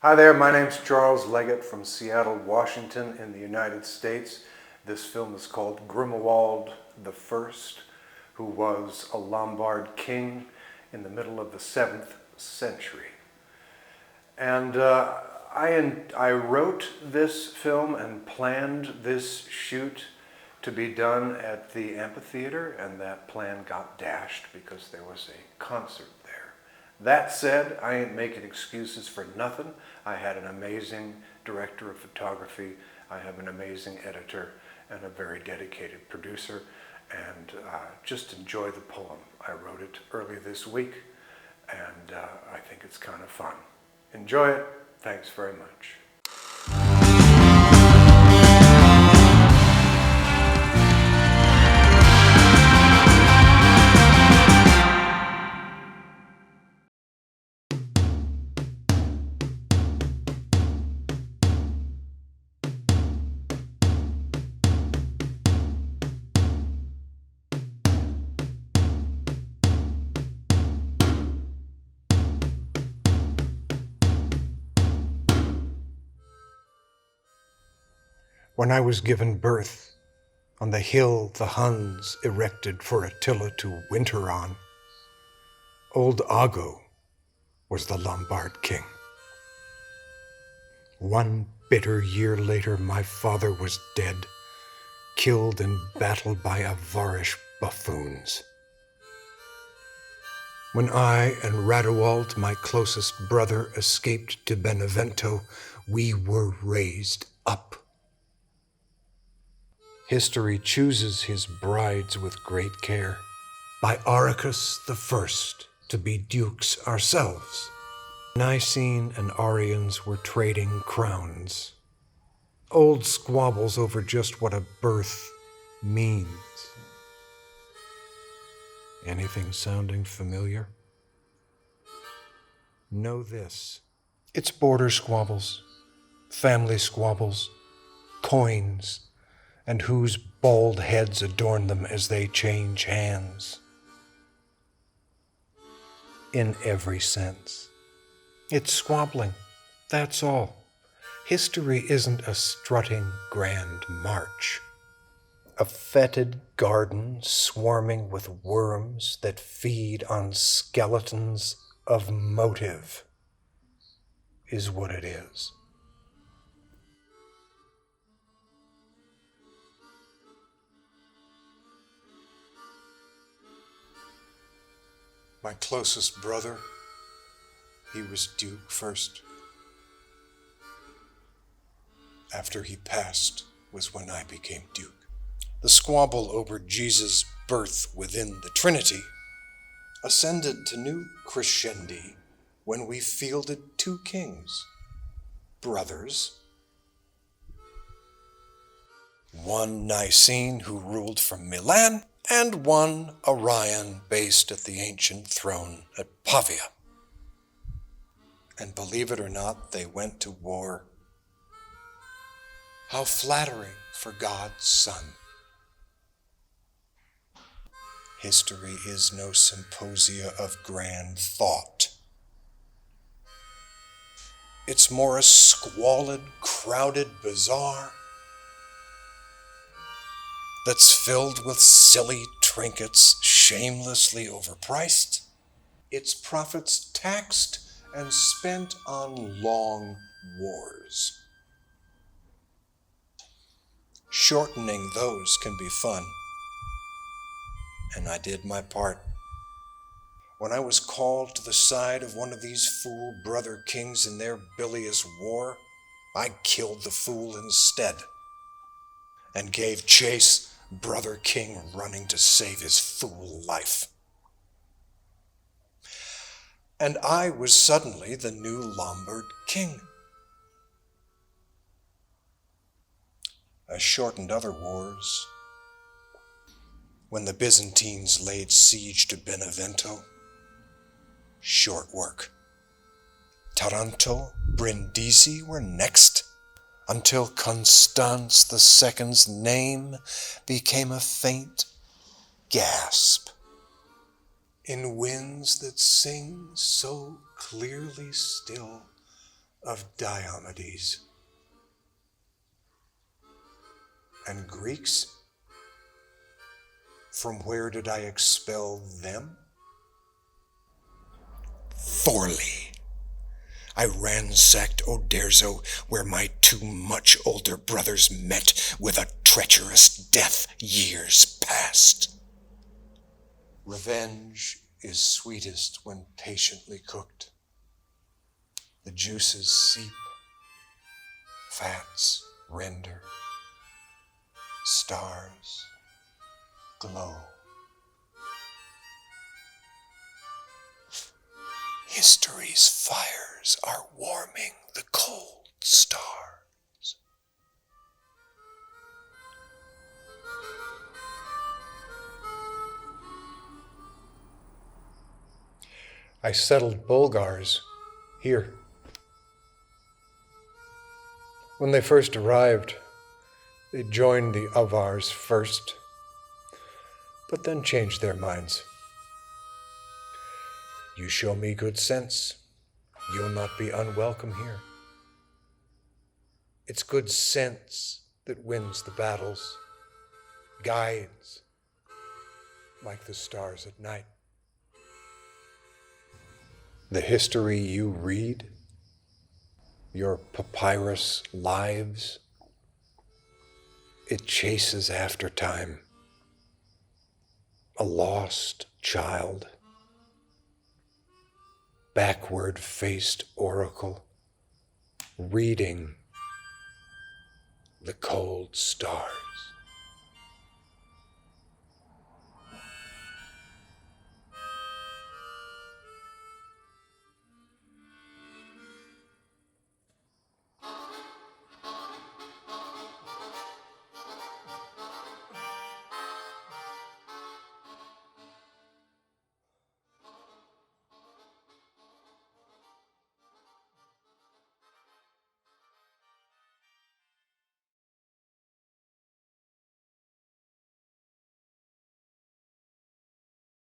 Hi there, my name's Charles Leggett from Seattle, Washington in the United States. This film is called Grimoald I, who was a Lombard king in the middle of the 7th century. And I wrote this film and planned this shoot to be done at the amphitheater, and that plan got dashed because there was a concert there. That said, I ain't making excuses for nothing. I had an amazing director of photography, I have an amazing editor, and a very dedicated producer, and just enjoy the poem. I wrote it early this week, and I think it's kind of fun. Enjoy it. Thanks very much. When I was given birth, on the hill the Huns erected for Attila to winter on, old Ago was the Lombard king. One bitter year later, my father was dead, killed in battle by Avarish buffoons. When I and Radoald, my closest brother, escaped to Benevento, we were raised up. History chooses his brides with great care. By Arachus I to be dukes ourselves. Nicene and Arians were trading crowns. Old squabbles over just what a birth means. Anything sounding familiar? Know this. It's border squabbles, family squabbles, coins, and whose bald heads adorn them as they change hands. In every sense. It's squabbling, that's all. History isn't a strutting grand march. A fetid garden swarming with worms that feed on skeletons of motive is what it is. My closest brother, he was Duke first. After he passed was when I became Duke. The squabble over Jesus' birth within the Trinity ascended to new crescendi when we fielded two kings, brothers. One Nicene who ruled from Milan, and one Orion based at the ancient throne at Pavia. And believe it or not, they went to war. How flattering for God's Son. History is no symposia of grand thought. It's more a squalid, crowded bazaar that's filled with silly trinkets shamelessly overpriced, its profits taxed and spent on long wars. Shortening those can be fun, and I did my part. When I was called to the side of one of these fool brother kings in their bilious war, I killed the fool instead and gave chase, brother king running to save his fool life. And I was suddenly the new Lombard king. I shortened other wars. When the Byzantines laid siege to Benevento, short work. Taranto, Brindisi were next, until Constance II's name became a faint gasp in winds that sing so clearly still of Diomedes. And Greeks? From where did I expel them? Forli. I ransacked Oderzo, where my 2 much older brothers met with a treacherous death years past. Revenge is sweetest when patiently cooked. The juices seep, fats render, stars glow. History's fires are warming the cold stars. I settled Bulgars here. When they first arrived, they joined the Avars first, but then changed their minds. You show me good sense, you'll not be unwelcome here. It's good sense that wins the battles, guides like the stars at night. The history you read, your papyrus lives, it chases after time, a lost child, backward-faced oracle, reading the cold stars.